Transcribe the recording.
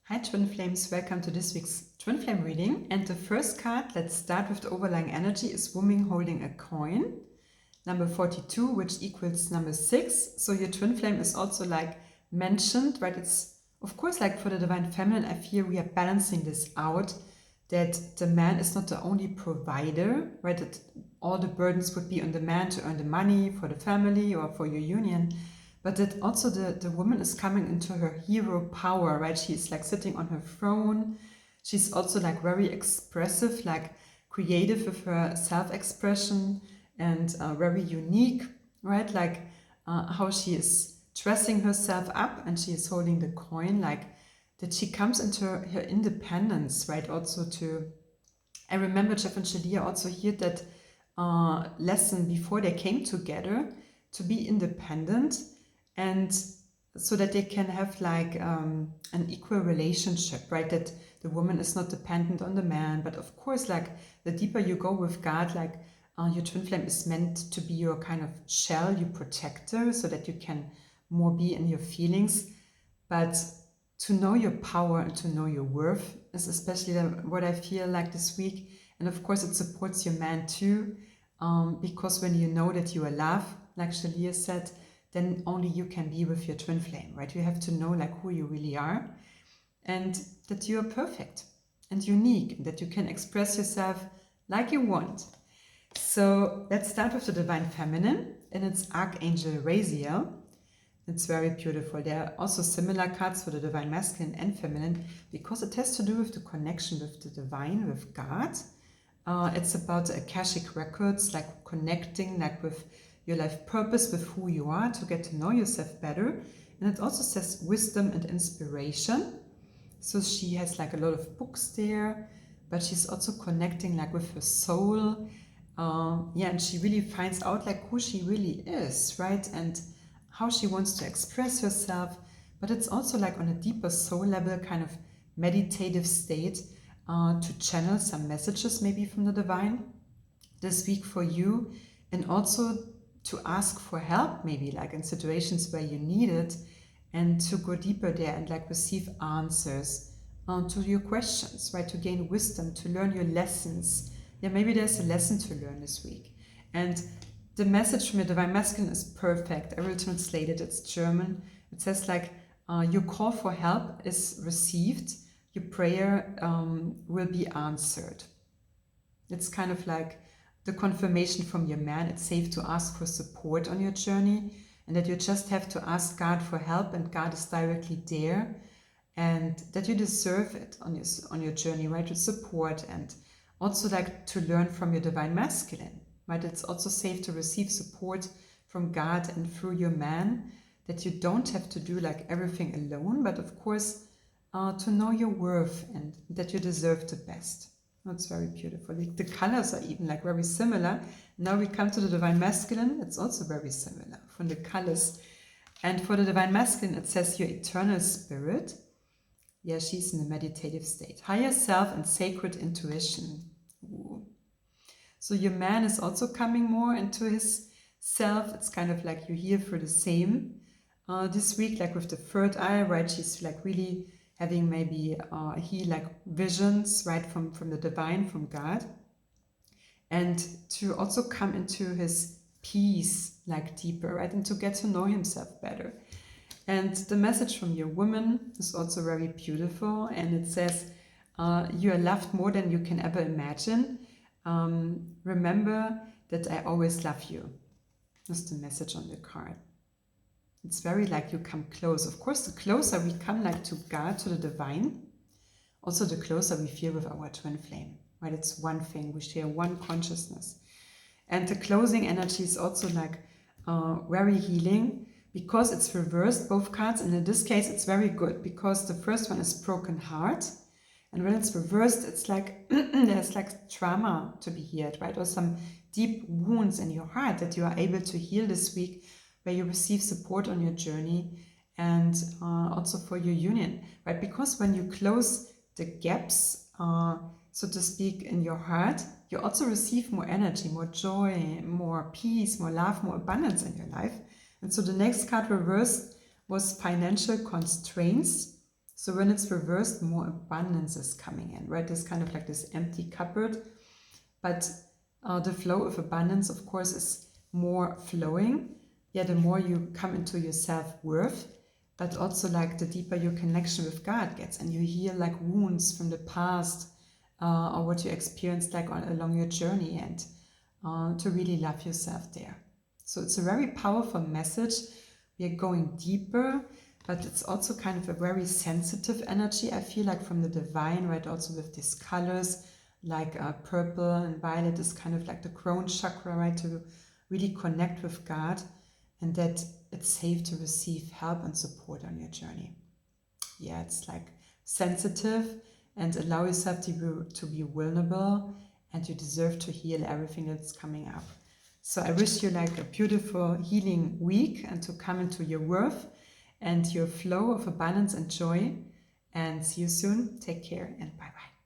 Hi Twin Flames, welcome to this week's Twin Flame reading. And the first card, let's start with the overlying energy, is woman holding a coin, number 42, which equals number 6. So your Twin Flame is also like mentioned, right? It's of course like for the Divine Feminine, I feel we are balancing this out, that the man is not the only provider, right? That all the burdens would be on the man to earn the money for the family or for your union. But that also the woman is coming into her hero power, right? She's like sitting on her throne. She's also like very expressive, like creative with her self-expression and very unique, right? Like how she is dressing herself up and she is holding the coin, like that she comes into her independence, right? Also to, I remember Jeff and Shaleia also heard that lesson before they came together, to be independent, and so that they can have like an equal relationship, right? That the woman is not dependent on the man, but of course, like the deeper you go with God, like your twin flame is meant to be your kind of shell, your protector, so that you can more be in your feelings. But to know your power and to know your worth is especially what I feel like this week. And of course, it supports your man too, because when you know that you are loved, like Shaleia said, then only you can be with your twin flame, right? You have to know like who you really are and that you are perfect and unique and that you can express yourself like you want. So let's start with the Divine Feminine, and it's Archangel Raziel. It's very beautiful. There are also similar cards for the Divine Masculine and Feminine because it has to do with the connection with the Divine, with God. It's about the Akashic records, like connecting like with your life purpose, with who you are, to get to know yourself better. And it also says wisdom and inspiration. So she has like a lot of books there, but she's also connecting like with her soul. And she really finds out like who she really is, right? And how she wants to express herself. But it's also like on a deeper soul level, kind of meditative state, to channel some messages maybe from the Divine this week for you, and also to ask for help, maybe like in situations where you need it, and to go deeper there and like receive answers to your questions, right? To gain wisdom, to learn your lessons. Yeah, maybe there's a lesson to learn this week. And the message from your Divine Masculine is perfect. I will translate it, it's German. It says like, your call for help is received, your prayer will be answered. It's kind of like the confirmation from your man. It's safe to ask for support on your journey, and that you just have to ask God for help, and God is directly there, and that you deserve it on your journey, right? To support, and also like to learn from your Divine Masculine, right? It's also safe to receive support from God and through your man, that you don't have to do like everything alone, but of course to know your worth and that you deserve the best. That's very beautiful. The colors are even like very similar. Now we come to the Divine Masculine. It's also very similar from the colors. And for the Divine Masculine, it says your eternal spirit. Yeah, she's in a meditative state. Higher self and sacred intuition. Ooh. So your man is also coming more into his self. It's kind of like you hear for the same this week, like with the third eye, right? She's like really having maybe he like visions, right, from the Divine, from God, and to also come into his peace like deeper, right, and to get to know himself better. And the message from your woman is also very beautiful, and it says you are loved more than you can ever imagine. Remember that I always love you. That's the message on the card. It's very like you come close. Of course, the closer we come like to God, to the Divine, also the closer we feel with our twin flame, right? It's one thing, we share one consciousness. And the closing energy is also like very healing, because it's reversed, both cards. And in this case, it's very good, because the first one is broken heart. And when it's reversed, it's like there's like trauma to be healed, right? Or some deep wounds in your heart that you are able to heal this week, where you receive support on your journey, and also for your union, right? Because when you close the gaps, so to speak, in your heart, you also receive more energy, more joy, more peace, more love, more abundance in your life. And so the next card reversed was financial constraints. So when it's reversed, more abundance is coming in, right? There's kind of like this empty cupboard, but the flow of abundance, of course, is more flowing. Yeah, the more you come into your self-worth, but also like the deeper your connection with God gets, and you heal like wounds from the past or what you experienced like along your journey, and to really love yourself there. So it's a very powerful message. We are going deeper, but it's also kind of a very sensitive energy, I feel like, from the divine, right? Also with these colors, like purple and violet is kind of like the crown chakra, right? To really connect with God, and that it's safe to receive help and support on your journey. Yeah, it's like sensitive, and allow yourself to be vulnerable, and you deserve to heal everything that's coming up. So I wish you like a beautiful healing week, and to come into your worth and your flow of abundance and joy. And see you soon. Take care and bye-bye.